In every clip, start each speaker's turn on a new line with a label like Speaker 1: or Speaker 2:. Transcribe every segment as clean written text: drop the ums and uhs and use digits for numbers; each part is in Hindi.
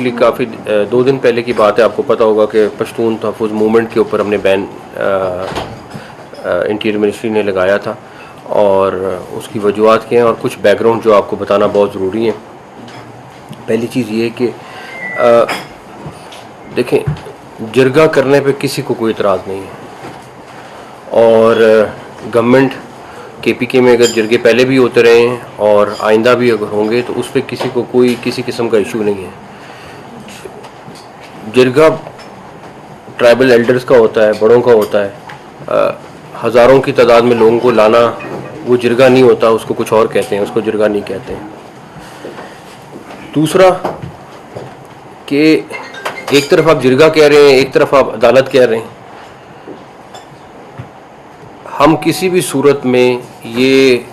Speaker 1: बेसिकली काफ़ी 2 दिन पहले की बात है। आपको पता होगा कि पश्तून तहफ़्फ़ुज़ मूवमेंट के ऊपर हमने बैन इंटीरियर मिनिस्ट्री ने लगाया था और उसकी वजूहत क्या हैं और कुछ बैकग्राउंड जो आपको बताना बहुत ज़रूरी है। पहली चीज़ ये कि देखें, जरगा करने पे किसी को कोई इतराज़ नहीं है और गवर्नमेंट KPK में अगर जरगे पहले भी होते रहे हैं और आइंदा भी अगर होंगे तो उस पर किसी को कोई किसी किस्म का इशू नहीं है। जरगा ट्राइबल एल्डर्स का होता है, बड़ों का होता है। हज़ारों की तादाद में लोगों को लाना वो जरगा नहीं होता, उसको कुछ और कहते हैं, उसको जरगा नहीं कहते हैं। दूसरा कि एक तरफ आप जरगा कह रहे हैं, एक तरफ आप अदालत कह रहे हैं। हम किसी भी सूरत में, ये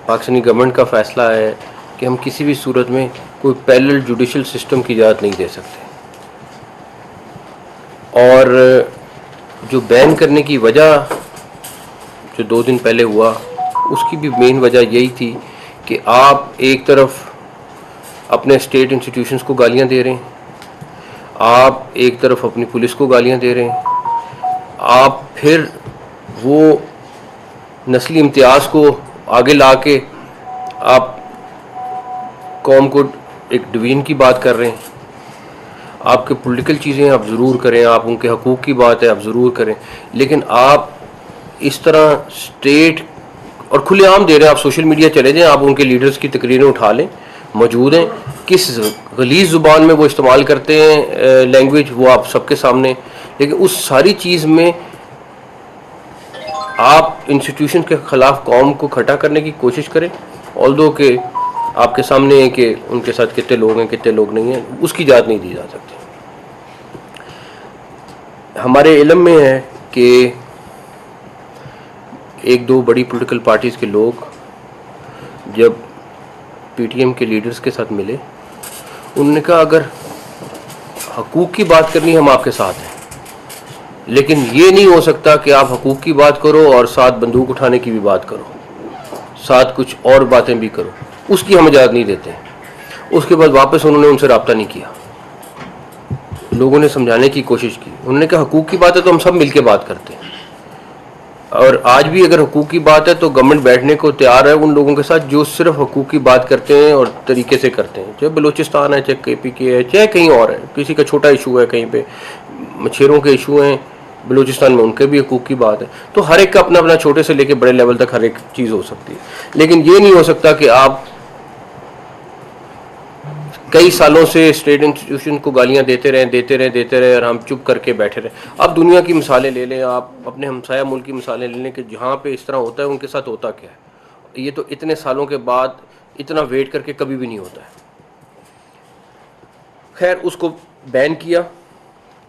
Speaker 1: पाकिस्तानी गवर्नमेंट का फ़ैसला है कि हम किसी भी सूरत में कोई पैरेलल जुडिशल सिस्टम की इजाज़त नहीं दे सकते। और जो बैन करने की वजह जो 2 दिन पहले हुआ, उसकी भी मेन वजह यही थी कि आप एक तरफ अपने स्टेट इंस्टीट्यूशंस को गालियां दे रहे हैं, आप एक तरफ अपनी पुलिस को गालियां दे रहे हैं, आप फिर वो नस्ली इम्तियाज़ को आगे ला के आप कौम को एक डिवीज़न की बात कर रहे हैं। आपके पॉलिटिकल चीज़ें आप ज़रूर करें, आप उनके हकूक़ की बात है आप ज़रूर करें, लेकिन आप इस तरह स्टेट और खुलेआम दे रहे हैं। आप सोशल मीडिया चले जाएं, आप उनके लीडर्स की तकरीरें उठा लें, मौजूद हैं, किस गलीज़ ज़ुबान में वो इस्तेमाल करते हैं लैंग्वेज, वो आप सबके सामने। लेकिन उस सारी चीज़ में आप इंस्टीट्यूशन के ख़िलाफ़ कौम को खड़ा करने की कोशिश करें, ऑल्दो के आपके सामने है कि उनके साथ कितने लोग हैं कितने लोग नहीं हैं, उसकी इजाज़त नहीं दी जा सकती। हमारे इल्म में है कि एक दो बड़ी पॉलिटिकल पार्टीज़ के लोग जब PTM के लीडर्स के साथ मिले, उन्होंने कहा अगर हकूक़ की बात करनी हम आपके साथ हैं, लेकिन ये नहीं हो सकता कि आप हकूक़ की बात करो और साथ बंदूक उठाने की भी बात करो, साथ कुछ और बातें भी करो, उसकी हम इजाज़त नहीं देते। उसके बाद वापस उन्होंने उनसे रब्ता नहीं किया। लोगों ने समझाने की कोशिश की, उन्होंने कहा हकूक़ की बात है तो हम सब मिलके बात करते हैं, और आज भी अगर हकूक़ की बात है तो गवर्नमेंट बैठने को तैयार है उन लोगों के साथ जो सिर्फ हकूक़ की बात करते हैं और तरीके से करते हैं। चाहे बलूचिस्तान है, चाहे KPK है, चाहे कहीं और है, किसी का छोटा इशू है, कहीं पे मछेरों के इशू हैं बलूचिस्तान में, उनके भी हकूक़ की बात है। तो हर एक का अपना अपना, छोटे से लेकर बड़े लेवल तक हर एक चीज़ हो सकती है। लेकिन ये नहीं हो सकता कि आप कई सालों से स्टेट इंस्टीट्यूशन को गालियां देते रहे और हम चुप करके बैठे रहे। अब दुनिया की मिसालें ले लें, आप अपने हमसाया मुल्क की मिसालें ले लें कि जहाँ पे इस तरह होता है उनके साथ होता क्या है। ये तो इतने सालों के बाद इतना वेट करके कभी भी नहीं होता है। खैर, उसको बैन किया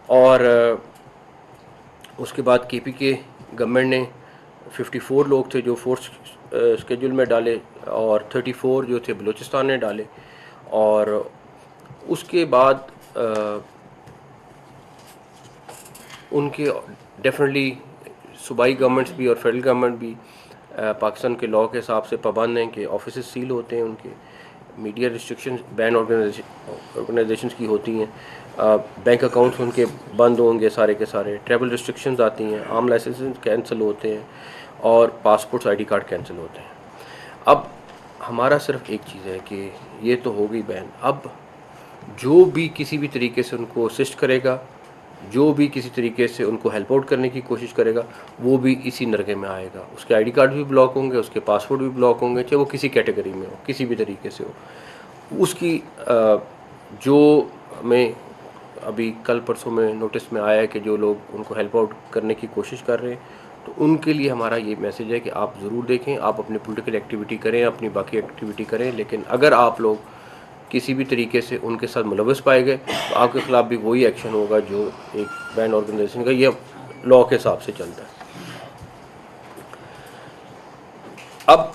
Speaker 1: और उसके बाद KPK गवर्नमेंट ने 54 लोग थे जो फोर्स स्केड्यूल में डाले और 34 जो थे बलूचिस्तान ने डाले। और उसके बाद उनके डेफिनेटली सूबाई गवर्नमेंट्स भी और फेडरल गवर्नमेंट भी पाकिस्तान के लॉ के हिसाब से पाबंद हैं कि ऑफिस सील होते हैं, उनके मीडिया रिस्ट्रिक्शन बैन ऑर्गेनाइजेशंस की होती हैं, बैंक अकाउंट्स उनके बंद होंगे सारे के सारे, ट्रैवल रिस्ट्रिक्शंस आती हैं, आर्म लाइसेंस कैंसिल होते हैं और पासपोर्ट्स ID कार्ड कैंसिल होते हैं। अब हमारा सिर्फ एक चीज़ है कि ये तो हो गई बैन, अब जो भी किसी भी तरीके से उनको असिस्ट करेगा, जो भी किसी तरीके से उनको हेल्प आउट करने की कोशिश करेगा, वो भी इसी नरगे में आएगा। उसके ID कार्ड भी ब्लॉक होंगे, उसके पासपोर्ट भी ब्लॉक होंगे, चाहे वो किसी कैटेगरी में हो, किसी भी तरीके से हो। उसकी जो हमें अभी कल परसों में नोटिस में आया है कि जो लोग उनको हेल्प आउट करने की कोशिश कर रहे हैं, तो उनके लिए हमारा ये मैसेज है कि आप ज़रूर देखें, आप अपनी पॉलिटिकल एक्टिविटी करें, अपनी बाकी एक्टिविटी करें, लेकिन अगर आप लोग किसी भी तरीके से उनके साथ मुलव्वस पाए गए तो आपके ख़िलाफ़ भी वही एक्शन होगा जो एक बैन ऑर्गेनाइजेशन का ये लॉ के हिसाब से चलता है। अब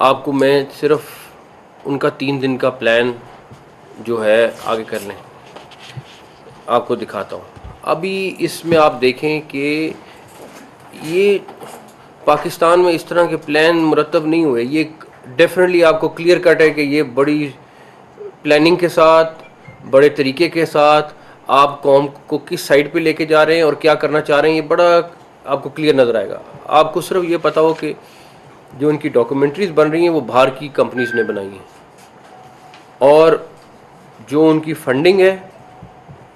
Speaker 1: आपको मैं सिर्फ उनका 3 दिन का प्लान जो है आगे करने आपको दिखाता हूँ। अभी इसमें आप देखें कि ये पाकिस्तान में इस तरह के प्लान मुरतब नहीं हुए। ये डेफिनेटली आपको क्लियर कट है कि ये बड़ी प्लानिंग के साथ, बड़े तरीके के साथ आप कौम को किस साइड पे लेके जा रहे हैं और क्या करना चाह रहे हैं, ये बड़ा आपको क्लियर नज़र आएगा। आपको सिर्फ ये पता हो कि जो इनकी डॉक्यूमेंट्रीज बन रही हैं वो बाहर की कंपनीज ने बनाई हैं, और जो उनकी फंडिंग है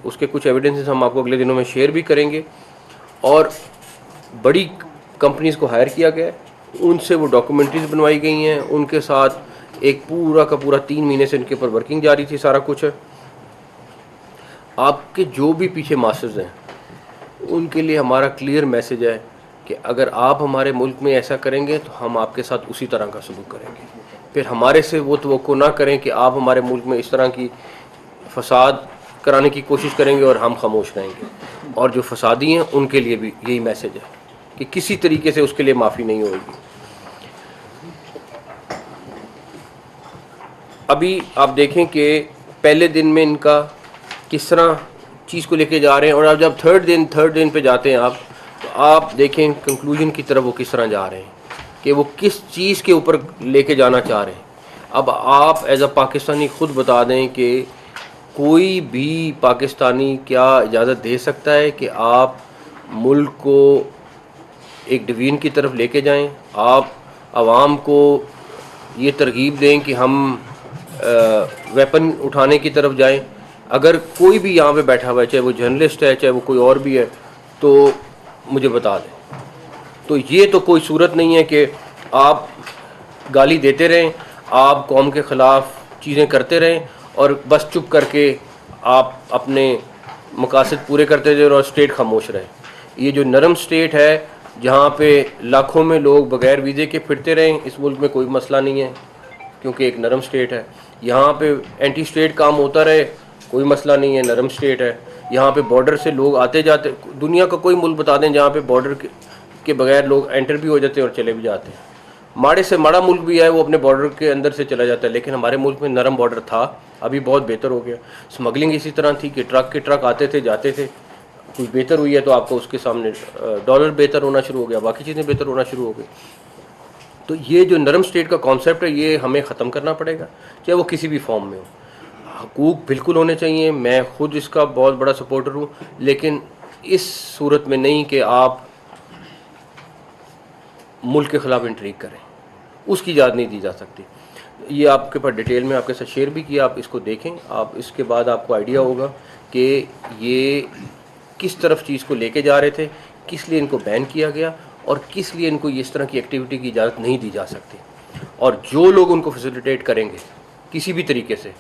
Speaker 1: उसके कुछ एविडेंसेस हम आपको अगले दिनों में शेयर भी करेंगे। और बड़ी कंपनीज को हायर किया गया है, उनसे वो डॉक्यूमेंट्रीज बनवाई गई हैं, उनके साथ एक पूरा का पूरा 3 महीने से इनके ऊपर वर्किंग जारी थी, सारा कुछ है। आपके जो भी पीछे मास्टर्स हैं उनके लिए हमारा क्लियर मैसेज है कि अगर आप हमारे मुल्क में ऐसा करेंगे तो हम आपके साथ उसी तरह का सलूक करेंगे। फिर हमारे से वो तवक्को ना करें कि आप हमारे मुल्क में इस तरह की फसाद कराने की कोशिश करेंगे और हम खामोश रहेंगे। और जो फसादी हैं उनके लिए भी यही मैसेज है कि किसी तरीके से उसके लिए माफ़ी नहीं होगी। अभी आप देखें कि पहले दिन में इनका किस तरह चीज़ को लेके जा रहे हैं, और अब जब थर्ड दिन पे जाते हैं आप, तो आप देखें कंक्लूजन की तरफ वो किस तरह जा रहे हैं कि वो किस चीज़ के ऊपर लेके जाना चाह रहे हैं। अब आप एज अ पाकिस्तानी ख़ुद बता दें कि कोई भी पाकिस्तानी क्या इजाज़त दे सकता है कि आप मुल्क को एक डिवीजन की तरफ लेके जाएं, आप आवाम को ये तरगीब दें कि हम वेपन उठाने की तरफ जाएं। अगर कोई भी यहाँ पे बैठा हुआ है, चाहे वो जर्नलिस्ट है, चाहे वो कोई और भी है, तो मुझे बता दें। तो ये तो कोई सूरत नहीं है कि आप गाली देते रहें, आप कौम के ख़िलाफ़ चीज़ें करते रहें और बस चुप करके आप अपने मकासद पूरे करते रहें और स्टेट खामोश रहे। ये जो नरम स्टेट है जहाँ पे लाखों में लोग बग़ैर वीज़े के फिरते रहें, इस मुल्क में कोई मसला नहीं है क्योंकि एक नरम स्टेट है। यहाँ पे एंटी स्टेट काम होता रहे, कोई मसला नहीं है, नरम स्टेट है। यहाँ पे बॉर्डर से लोग आते जाते, दुनिया का कोई मुल्क बता दें जहाँ पे बॉर्डर के बगैर लोग एंटर भी हो जाते हैं और चले भी जाते हैं। माड़े से माड़ा मुल्क भी है वो अपने बॉर्डर के अंदर से चला जाता है, लेकिन हमारे मुल्क में नरम बॉर्डर था, अभी बहुत बेहतर हो गया। स्मगलिंग इसी तरह थी कि ट्रक के ट्रक आते थे जाते थे, कुछ बेहतर हुई है तो आपको उसके सामने डॉलर बेहतर होना शुरू हो गया, बाकी चीज़ें बेहतर होना शुरू हो गई। तो ये जो नरम स्टेट का कॉन्सेप्ट है ये हमें ख़त्म करना पड़ेगा, चाहे वो किसी भी फॉर्म में हो। हकूक़ बिल्कुल होने चाहिए, मैं ख़ुद इसका बहुत बड़ा सपोर्टर हूँ, लेकिन इस सूरत में नहीं कि आप मुल्क के ख़िलाफ़ इंट्रीग करें, उसकी इजाज़त नहीं दी जा सकती। ये आपके पास डिटेल में आपके साथ शेयर भी किया, आप इसको देखें, आप इसके बाद आपको आइडिया होगा कि ये किस तरफ चीज़ को लेके जा रहे थे, किस लिए इनको बैन किया गया और किस लिए इनको इस तरह की एक्टिविटी की इजाज़त नहीं दी जा सकती। और जो लोग उनको फैसिलिटेट करेंगे किसी भी तरीके से,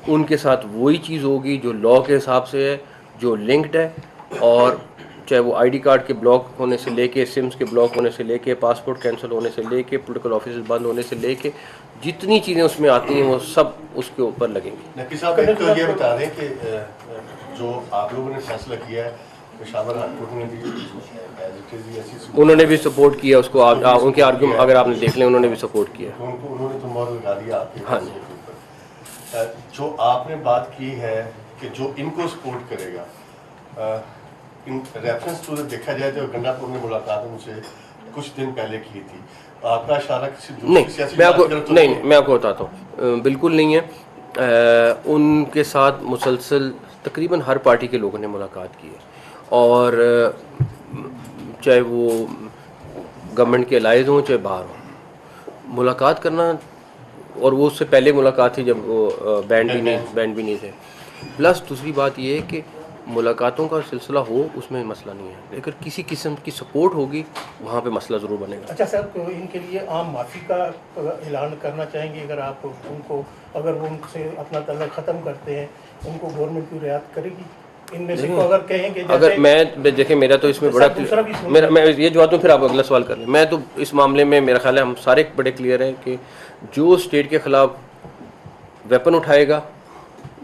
Speaker 1: उनके साथ वही चीज़ होगी जो लॉ के हिसाब से है, जो लिंक्ड है, और चाहे वो आईडी कार्ड के ब्लॉक होने से लेके, सिम्स के ब्लॉक होने से लेके, पासपोर्ट कैंसिल होने से लेके, पॉलिटिकल ऑफिस बंद होने से लेके, जितनी चीज़ें उसमें आती हैं वो सब उसके ऊपर लगेंगी।
Speaker 2: नकी साहब एक तो ये बता दें कि जो आप लोगों ने फैसला किया है, पेशावर हाईकोर्ट ने भी ऐसी,
Speaker 1: उन्होंने भी सपोर्ट किया उसको, उनके आर्ग्यूमेंट अगर आपने देख लें, उन्होंने भी सपोर्ट किया।
Speaker 2: उन्होंने तो मोहर लगा दिया आपके।
Speaker 1: हाँ जी।
Speaker 2: जो आपने बात की है कि जो इनको सपोर्ट करेगा, इन रेफरेंस टू देखा जाए तो गंडापुर ने मुलाकात मुझसे कुछ दिन पहले की थी, आपका इशारा किसी
Speaker 1: नहीं, मैं आपको बताता हूँ, बिल्कुल नहीं है। उनके साथ मुसलसल तकरीबन हर पार्टी के लोगों ने मुलाकात की है, और चाहे वो गवर्नमेंट के अलाइज हों चाहे बाहर हों, मुलाकात करना, और वो उससे पहले मुलाकात थी जब वो बैंड भी नहीं थे। प्लस दूसरी बात ये है कि मुलाकातों का सिलसिला हो उसमें मसला नहीं है, लेकिन किसी किस्म की सपोर्ट होगी वहाँ पे मसला ज़रूर बनेगा।
Speaker 3: अच्छा सर, तो इनके लिए आम माफ़ी का ऐलान करना चाहेंगे, अगर आप उनको, अगर वो उनसे अपना तल्लुक़ ख़त्म करते हैं, उनको गवर्नमेंट की रियायत करेगी इनमें से? अगर कहेंगे,
Speaker 1: अगर मैं देखें, मेरा तो इसमें बड़ा मेरा, मैं ये जवाब दूँ फिर आप अगला सवाल कर लें। मैं तो इस मामले में मेरा ख्याल है हम सारे बड़े क्लियर हैं कि जो स्टेट के ख़िलाफ़ वेपन उठाएगा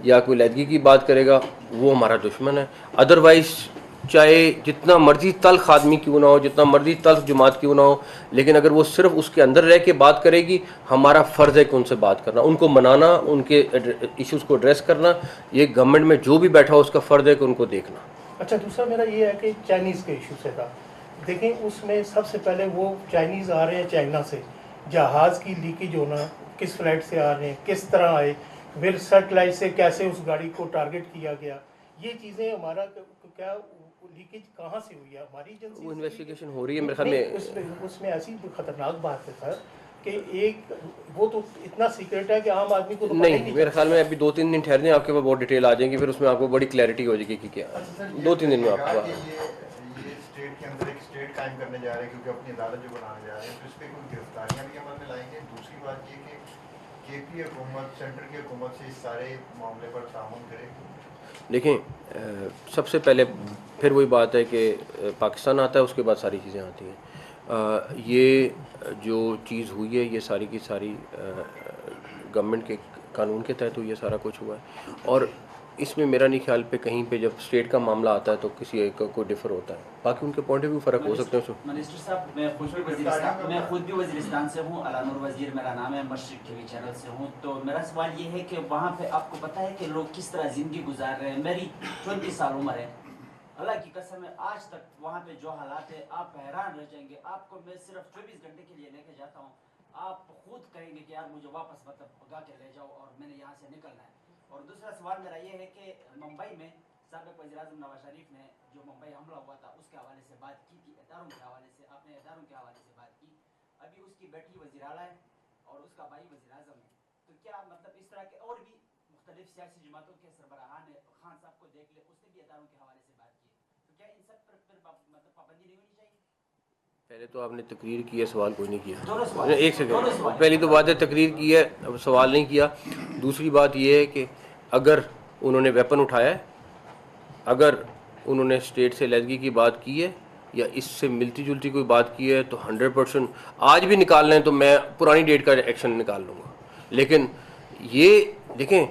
Speaker 1: या कोई लैदगी की बात करेगा वो हमारा दुश्मन है। अदरवाइज़ चाहे जितना मर्जी तल्ख आदमी क्यों ना हो, जितना मर्जी तल्ख जमात क्यों ना हो, लेकिन अगर वो सिर्फ उसके अंदर रह के बात करेगी, हमारा फ़र्ज़ है कि उनसे बात करना, उनको मनाना, उनके इश्यूज़ को एड्रेस करना। ये गवर्नमेंट में जो भी बैठा हो उसका फ़र्ज़ है कि उनको देखना।
Speaker 3: अच्छा, दूसरा मेरा ये है कि चाइनीज़ के इशू से था, देखें उसमें सबसे पहले वो चाइनीज़ आ रहे हैं चाइना से, जहाज़ की लीकेज होना, किस फ्लाइट से आ रहे हैं, किस तरह आए, फिर सर्च लाइट से कैसे उस गाड़ी को टारगेट किया गया, ये चीज़ें हमारा क्या लीकेज कहाँ से हुई है, हमारी एजेंसी
Speaker 1: वो
Speaker 3: से हुई है?
Speaker 1: इन्वेस्टिगेशन हो रही है मेरे ख्याल
Speaker 3: नहीं,
Speaker 1: में।
Speaker 3: उसमें ऐसी खतरनाक बात है सर कि एक वो तो इतना सीक्रेट है कि आम आदमी को तो पता ही
Speaker 1: नहीं,
Speaker 3: नहीं
Speaker 1: मेरे ख्याल में
Speaker 3: चलता।
Speaker 1: अभी 2-3 दिन ठहर जाएं, आपके पास बहुत डिटेल आ जाएगी, फिर उसमें आपको बड़ी क्लैरिटी हो जाएगी कि क्या है।
Speaker 4: अच्छा सर,
Speaker 1: 2-3 दिन में आपके
Speaker 4: ये
Speaker 1: पास।
Speaker 4: ये स्टेट के अंदर एक स्टेट कायम करने जा रहे हैं क्योंकि अपनी अदालत जो बनाने जा रहे हैं, तो इस पर कोई गिरफ्तारियां भी अमल में लाएंगे। दूसरी बात ये कि केपी हुकूमत सेंटर की हुकूमत से इस सारे मामले पर ताउन करेगी।
Speaker 1: देखें, सबसे पहले फिर वही बात है कि पाकिस्तान आता है, उसके बाद सारी चीज़ें आती हैं। ये जो चीज़ हुई है, ये सारी की सारी गवर्नमेंट के कानून के तहत हुई है, सारा कुछ हुआ है। और इसमें मेरा नहीं ख्याल पे कहीं पे जब स्टेट का मामला आता है तो किसी एक का कोई डिफर होता है, बाकी उनके पॉइंट ऑफ व्यू फ़र्क हो सकते हैं उसमें।
Speaker 5: मिनिस्टर साहब, मैं खुद भी वज़ीरिस्तान से हूँ, अलानुर वज़ीर मेरा नाम है, मशरिक टीवी चैनल से हूँ। तो मेरा सवाल ये है कि वहाँ पे आपको पता है कि लोग किस तरह ज़िंदगी गुजार रहे हैं। मेरी 24 साल उम्र है, अल्लाह की कसम है, आज तक वहाँ पे जो हालात है आप हैरान रह जाएंगे। आपको मैं सिर्फ 24 घंटे के लिए लेके जाता हूँ, आप खुद कहेंगे कि यार मुझे वापस मतलब भगा के ले जाओ और मैंने यहाँ से निकलना है। और दूसरा सवाल मेरा ये है कि मुंबई में साबिक़ वज़ीर-ए-आज़म नवाज शरीफ ने जो मुंबई हमला हुआ था उसके हवाले से बात की थी, इदारों के हवाले से, आपने इदारों के हवाले से बात की। अभी उसकी बेटी वज़ीर आला है और उसका भाई वज़ीर-ए-आज़म है। तो क्या मतलब इस तरह के और भी मुख्तलिफ सियासी जमातों के सरबराहान ने खान साहब को देख ले, उसने भी इदारों के हवाले से बात की, तो क्या इन सब पर फिर मतलब पाबंदी नहीं होनी चाहिए?
Speaker 1: पहले तो आपने तकरीर की है, सवाल कोई नहीं
Speaker 5: दोनों
Speaker 1: किया।
Speaker 5: सवाल,
Speaker 1: एक
Speaker 5: दोनों
Speaker 1: सेकंड,
Speaker 5: सवाल।
Speaker 1: पहली तो बात है तकरीर की है, अब सवाल नहीं किया। दूसरी बात ये है कि अगर उन्होंने वेपन उठाया है, अगर उन्होंने स्टेट से लहदगी की बात की है या इससे मिलती जुलती कोई बात की है तो 100% आज भी निकाल लें तो मैं पुरानी डेट का एक्शन निकाल लूँगा। लेकिन ये देखें,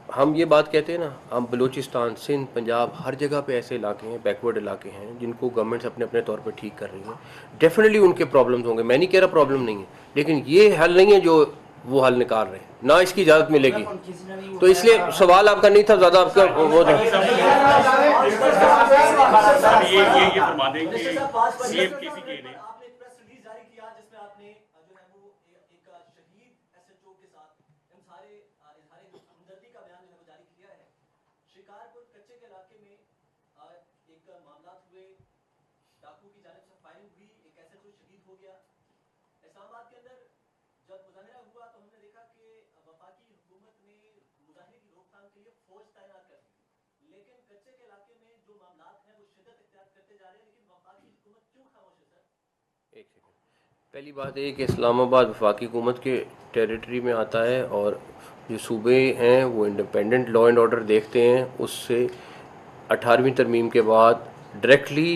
Speaker 1: हम ये बात कहते हैं ना, हम बलूचिस्तान, सिंध, पंजाब, हर जगह पे ऐसे इलाके हैं, बैकवर्ड इलाके हैं जिनको गवर्नमेंट्स अपने अपने तौर पे ठीक कर रही हैं। डेफिनेटली उनके प्रॉब्लम्स होंगे, मैं नहीं कह रहा प्रॉब्लम नहीं है, लेकिन ये हल नहीं है जो वो हल निकाल रहे हैं, ना इसकी इजाज़त मिलेगी। तो इसलिए सवाल आपका नहीं था ज़्यादा, आपका वो था।
Speaker 6: ये फरमा दें कि सीएम किसी के ने
Speaker 7: आपने एक प्रेस रिलीज जारी किया जिसमें आपने जो है वो एक शहीद एसएचओ के साथ इन सारे इजहार हमदर्दी का बयान जो है वो जारी किया है। शिकारपुर कच्चे के इलाके में एक मामला हुए, डाकू की जानिब से फायरिंग हुई, एक एसएचओ शहीद हो गया। इस्लामाबाद के अंदर जब मुजाहिरा हुआ तो हमने देखा कि वफाकी हुकूमत ने मुजाहिरे की रोकथाम के लिए फौज तैनात कर दी, लेकिन कच्चे के इलाके में जो मामलात हैं वो शिद्दत इख्तियार करते जा रहे हैं, लेकिन वफाकी हुकूमत क्यों खामोश है सर?
Speaker 1: एक सेकंड, पहली बात है कि इस्लामाबाद वफाकी हुकूमत के टेरिटरी में आता है और जो सूबे हैं वो इंडिपेंडेंट लॉ एंड ऑर्डर देखते हैं। उससे 18वीं तरमीम के बाद डायरेक्टली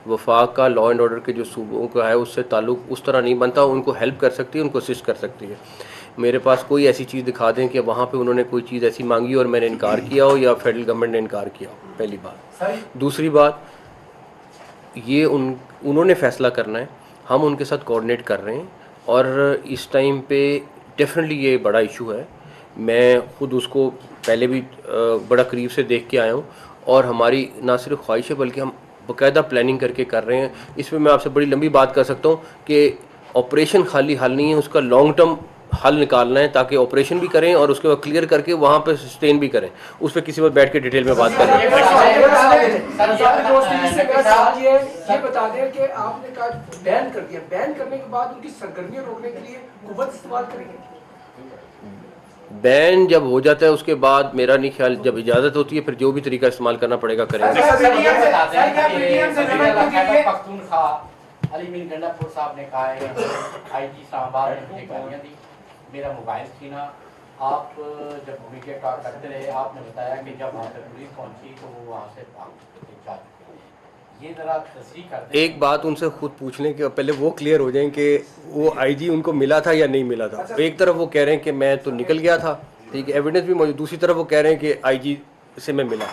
Speaker 1: वफाक का लॉ एंड ऑर्डर के जो सूबों का है उससे ताल्लुक़ उस तरह नहीं बनता। उनको हेल्प कर सकती है, उनको असिस्ट कर सकती है। मेरे पास कोई ऐसी चीज़ दिखा दें कि वहाँ पे उन्होंने कोई चीज़ ऐसी मांगी और मैंने इनकार किया हो या फेडरल गवर्नमेंट ने इनकार किया हो, पहली बात। दूसरी बात, ये उन्होंने फ़ैसला करना है, हम उनके साथ कोऑर्डिनेट कर रहे हैं और इस टाइम पे डेफिनेटली ये बड़ा इशू है। मैं ख़ुद उसको पहले भी बड़ा करीब से देख के आया हूँ और हमारी ना सिर्फ ख्वाहिश है बल्कि हम बाकायदा प्लानिंग करके कर रहे हैं। इसमें मैं आपसे बड़ी लंबी बात कर सकता हूँ कि ऑपरेशन खाली हल नहीं है, उसका लॉन्ग टर्म हल निकालना है ताकि ऑपरेशन भी करें और उसके बाद क्लियर करके वहाँ पे सस्टेन भी करें। उस पर किसी पर बैठ के डिटेल में बात करें।
Speaker 8: ये बता दें कि आपने कहा बैन कर दिया, बैन करने के बाद उनकी सरगर्मियां रोकने के लिए कुव्वत इस्तेमाल करेंगे।
Speaker 1: बैन जब हो जाता है उसके बाद मेरा नहीं ख्याल, जब इजाज़त होती है फिर जो भी तरीका इस्तेमाल करना पड़ेगा करेंगे।
Speaker 9: पख्तूनख्वा अली बिन गंडापुर साहब ने कहा है आईजी इस्लामाबाद ने मुझे गालियाँ दी, मेरा मोबाइल छीना। आप जब मीडिया का करते रहे, आपने बताया कि जब वहाँ पे पुलिस पहुँची तो वो वहाँ से भाग जा चुके। ये ज़रा तस्दीक करते हैं।
Speaker 1: एक बात उनसे खुद पूछने के पहले वो क्लियर हो जाएं कि वो आईजी उनको मिला था या नहीं मिला था। एक तरफ वो कह रहे हैं कि मैं तो निकल गया था, ठीक है, एविडेंस भी मौजूद, दूसरी तरफ वो कह रहे हैं कि आईजी से मैं मिला।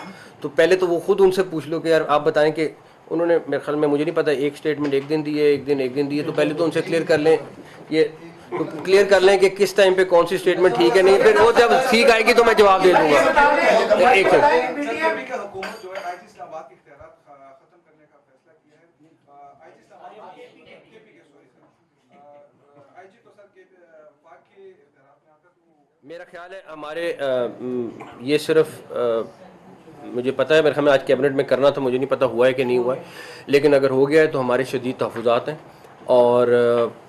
Speaker 1: तो पहले तो वो खुद उनसे पूछ लो कि यार आप बताएं कि उन्होंने, मेरे ख्याल में, मुझे नहीं पता, एक स्टेटमेंट एक दिन दिए, एक दिन दिए, तो पहले तो उनसे क्लियर कर लें, ये तो क्लियर कर लें कि किस टाइम पे कौन सी स्टेटमेंट ठीक है नहीं, फिर वो जब ठीक आएगी तो मैं जवाब दे दूंगा। एक
Speaker 10: हुकूमत जो है आईजी इस्लामाबाद के इख्तियारात खत्म करने का फैसला किया है। आईजी इस्लामाबाद आईजी तो सर के वफाक के इख्तियारात में आता है, तो
Speaker 1: मेरा ख्याल है हमारे ये सिर्फ मुझे पता है, मेरे ख्याल में आज कैबिनेट में करना था, मुझे नहीं पता हुआ है कि नहीं हुआ है, लेकिन अगर हो गया है तो हमारे शदीद तहफ़्फ़ुज़ात हैं और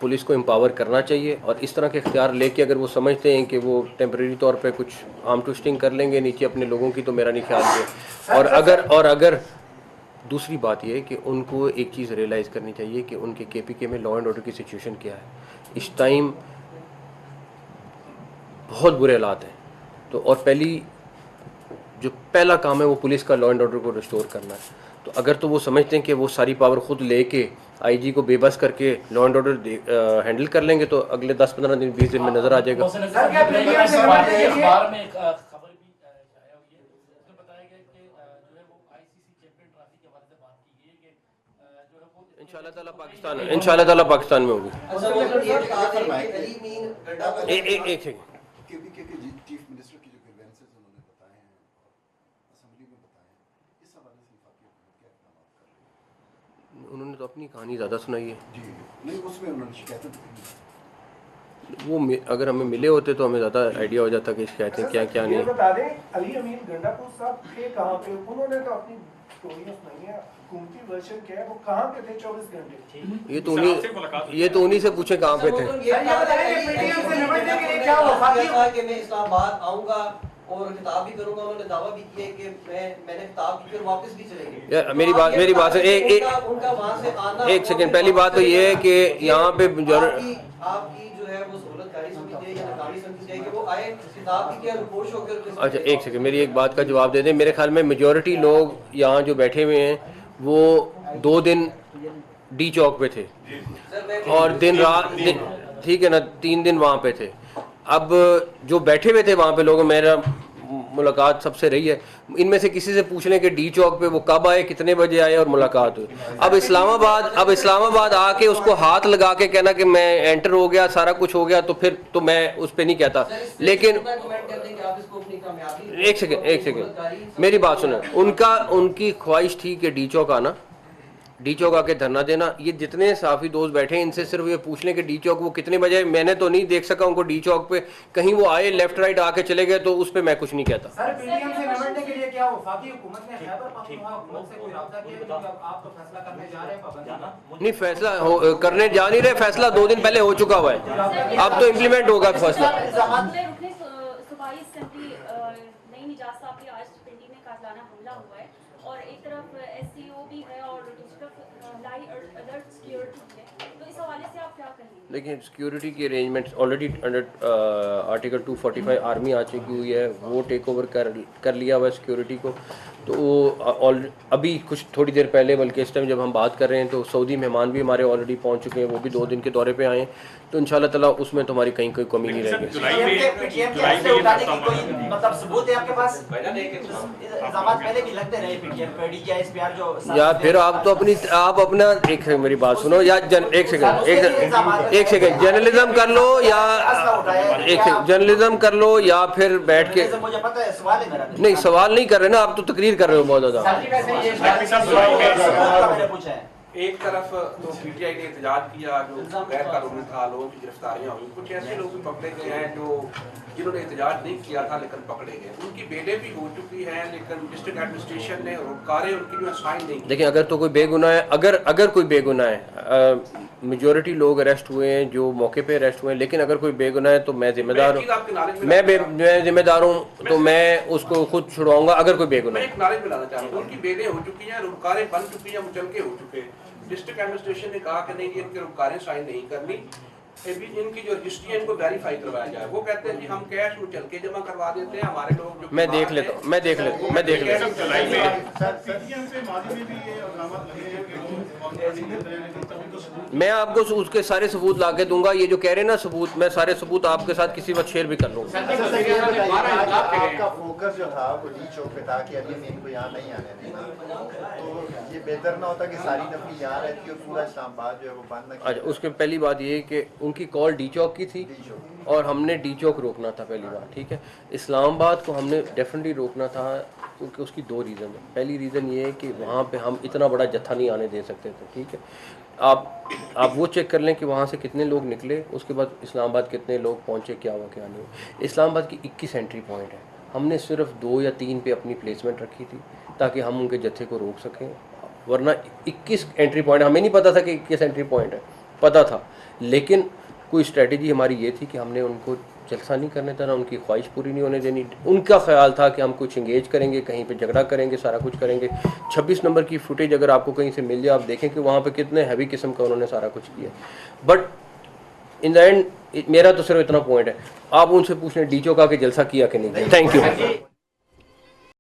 Speaker 1: पुलिस को एम्पावर करना चाहिए। और इस तरह के इख्तियार लेके अगर वो समझते हैं कि वो टेम्परेरी तौर पे कुछ आर्म ट्विस्टिंग कर लेंगे नीचे अपने लोगों की, तो मेरा नहीं ख्याल है। और अगर दूसरी बात ये है कि उनको एक चीज़ रियलाइज़ करनी चाहिए कि उनके KPK में लॉ एंड ऑर्डर की सिचुएशन क्या है। इस टाइम बहुत बुरे हालात हैं, तो और जो पहला काम है वो पुलिस का लॉ एंड ऑर्डर को रिस्टोर करना है। तो अगर तो वो समझते हैं कि वो सारी पावर खुद लेके IG को बेबस करके लॉ एंड ऑर्डर हैंडल कर लेंगे, तो अगले 10-15 दिन 20 दिन में नज़र आ जाएगा। इंशाल्लाह ताला पाकिस्तान में होगी। एक सेकंड,
Speaker 11: KPK के चीफ मिनिस्टर की जो ग्रीवेंसेस उन्होंने बताए हैं असेंबली में बताए हैं, इस हवाले से वफाकी हुकूमत क्या इक़दाम कर रही है?
Speaker 1: उन्होंने तो अपनी कहानी ज़्यादा सुनाई है
Speaker 11: जी, नहीं उसमें उन्होंने शिकायतें तो की।
Speaker 1: वो अगर हमें मिले होते तो हमें ज़्यादा आइडिया हो जाता कि शिकायतें क्या क्या नहीं।
Speaker 3: बता दें, अली अमीन गंडापुर साहब थे कहाँ पे? उन्होंने तो अपनी स्टोरी सुनाई है, हुकूमती वर्जन क्या है, वो कहाँ पे थे 24 घंटे?
Speaker 1: ये तो उन्हीं से पूछे कहाँ पे थे।
Speaker 7: मैं इस्लामाबाद आऊंगा और किताब भी करूंगा, उन्होंने दावा भी किया कि मैंने किताब की, फिर वापस भी चले गए।
Speaker 1: यार मेरी बात से
Speaker 7: उनका वहां से आना,
Speaker 1: एक सेकंड, पहली बात तो ये है कि यहाँ पे
Speaker 7: आपकी जो है वो सहूलतकारी समझी जाए या नाकामी समझी जाए कि वो आए किताब की क्या रिपोर्ट होकर।
Speaker 1: अच्छा एक सेकंड, मेरी एक बात का जवाब दे दें। मेरे ख्याल में मेजॉरिटी लोग यहाँ जो बैठे हुए हैं वो 2 दिन D चौक पे थे और दिन रात, ठीक है ना, 3 दिन वहाँ पे थे। अब जो बैठे हुए थे वहाँ पे लोग, मेरा मुलाकात सबसे रही है, इनमें से किसी से पूछ लें कि D चौक पे वो कब आए, कितने बजे आए और मुलाकात हुई। अब इस्लामाबाद आके उसको हाथ लगा के कहना कि मैं एंटर हो गया, सारा कुछ हो गया, तो फिर तो मैं उस पर नहीं कहता। लेकिन एक सेकंड मेरी बात सुनो, उनकी ख्वाहिश थी कि D चौक आना, D चौक आके धरना देना। ये जितने साफी दोस्त बैठे हैं इनसे सिर्फ ये पूछ लें कि D चौक वो कितने बजे, मैंने तो नहीं देख सका उनको D चौक पे, कहीं वो आए लेफ्ट राइट आके चले गए तो उस पे मैं कुछ नहीं कहता।
Speaker 12: सर PDM से निपटने के लिए क्या वफाकी हुकूमत ने खैबर पख्तूनख्वा हुकूमत से कोई राब्ता किया कि आप तो फैसला करने जा रहे हैं पाबंदी?
Speaker 1: नहीं, फैसला करने जा नहीं रहे, फैसला 2 दिन पहले हो चुका हुआ है, अब तो इम्प्लीमेंट होगा फैसला।
Speaker 13: और एक तरफ SCO भी है और दूसरी तरफ हाई अलर्ट सिक्योरिटी है, तो इस हवाले से आप क्या कहेंगे?
Speaker 1: देखिए, सिक्योरिटी की arrangements already under article 245 army आ चुकी हुई है, वो टेक ओवर कर लिया हुआ है सिक्योरिटी को। तो वो अभी कुछ थोड़ी देर पहले, बल्कि इस टाइम जब हम बात कर रहे हैं तो सऊदी मेहमान भी हमारे ऑलरेडी पहुंच चुके हैं, वो भी 2 दिन के दौरे पे आए हैं, तो इंशाल्लाह ताला उसमें तो हमारी कहीं कोई कमी नहीं रहेगी। या फिर आप तो आप अपना एक मेरी बात सुनो, या एक सेकंड जर्नलिज्म कर लो, या एक सेकंड जर्नलिज्म कर लो, या फिर बैठ के,
Speaker 5: मुझे पता है सवाल है मेरा,
Speaker 1: नहीं सवाल नहीं कर रहे ना आप, तो तकरीर कर रहे हो बहुत ज्यादा।
Speaker 10: एक तरफ तो PTI ने एहतजाज किया, जो गैर कानूनी था, लोगों की गिरफ्तारियां हुई, कुछ ऐसे लोग भी पकड़े गए हैं जिन्होंने एहतजाज नहीं किया था लेकिन पकड़े गए, उनकी बेलें भी हो चुकी हैं, लेकिन डिस्ट्रिक्ट एडमिनिस्ट्रेशन ने रोकारें उनकी जो साइन नहीं की।
Speaker 1: देखिए, अगर तो कोई बेगुनाह है, अगर कोई बेगुनाह है, मेजॉरिटी लोग अरेस्ट हुए हैं जो मौके पे अरेस्ट हुए हैं, लेकिन अगर कोई बेगुनाह है तो मैं जिम्मेदार हूँ, मैं जिम्मेदार हूँ, तो मैं उसको खुद छुड़वाऊंगा अगर कोई बेगुनाह है।
Speaker 10: एक नारे में लाना चाह रहा हूँ, उनकी बेलें हो चुकी हैं, रुकारें बन चुकी हैं, मुचलके हो चुके हैं। डिस्ट्रिक्ट एडमिनिस्ट्रेशन ने कहा कि नहीं, इनके रुकारें साइन नहीं करनी, इनकी जो रजिस्ट्री है इनको वेरीफाई करवाया जाए। वो कहते हैं कि हम कैश मुचलके जमा करवा देते हैं, हमारे लोग जो
Speaker 1: मैं देख लेता हूँ, मैं देख लेता हूँ। मैं आपको उसके सारे सबूत ला के दूंगा, ये जो कह रहे हैं ना सबूत, मैं सारे सबूत आपके साथ किसी वक्त शेयर भी कर लूँगा।
Speaker 4: आपका फोकस जो था वो D चौक पे था कि अभी इनको यहाँ नहीं आने देना, तो ये बेहतर ना होता कि सारी नफरी यहाँ रहती और पूरा इस्लामाबाद जो है वो बंद ना।
Speaker 1: अच्छा, उसके पहली बात ये कि उनकी कॉल D चौक की थी और हमने D चौक रोकना था पहली बार, ठीक है। इस्लामाबाद को हमने डेफिनेटली रोकना था क्योंकि उसकी 2 रीज़न है। पहली रीज़न ये है कि वहाँ पे हम इतना बड़ा जत्था नहीं आने दे सकते थे, ठीक है। आप वो चेक कर लें कि वहाँ से कितने लोग निकले, उसके बाद इस्लामाबाद कितने लोग पहुँचे, क्या हुआ क्या नहीं हुआ। इस्लामाबाद की 21 एंट्री पॉइंट है, हमने सिर्फ 2 या 3 पे अपनी प्लेसमेंट रखी थी ताकि हम उनके जत्थे को रोक सकें, वरना 21 एंट्री पॉइंट, हमें नहीं पता था कि 21 एंट्री पॉइंट है, पता था, लेकिन कोई स्ट्रेटजी हमारी ये थी कि हमने उनको जलसा नहीं करने देना, उनकी ख्वाहिश पूरी नहीं होने देनी। उनका ख्याल था कि हम कुछ इंगेज करेंगे, कहीं पे झगड़ा करेंगे, सारा कुछ करेंगे। 26 नंबर की फुटेज अगर आपको कहीं से मिल जाए, आप देखें कि वहाँ पे कितने हैवी किस्म का उन्होंने सारा कुछ किया। बट इन द एंड मेरा तो सिर्फ इतना पॉइंट है, आप उनसे पूछें डीचो का कि जलसा किया कि नहीं किया। Thank you.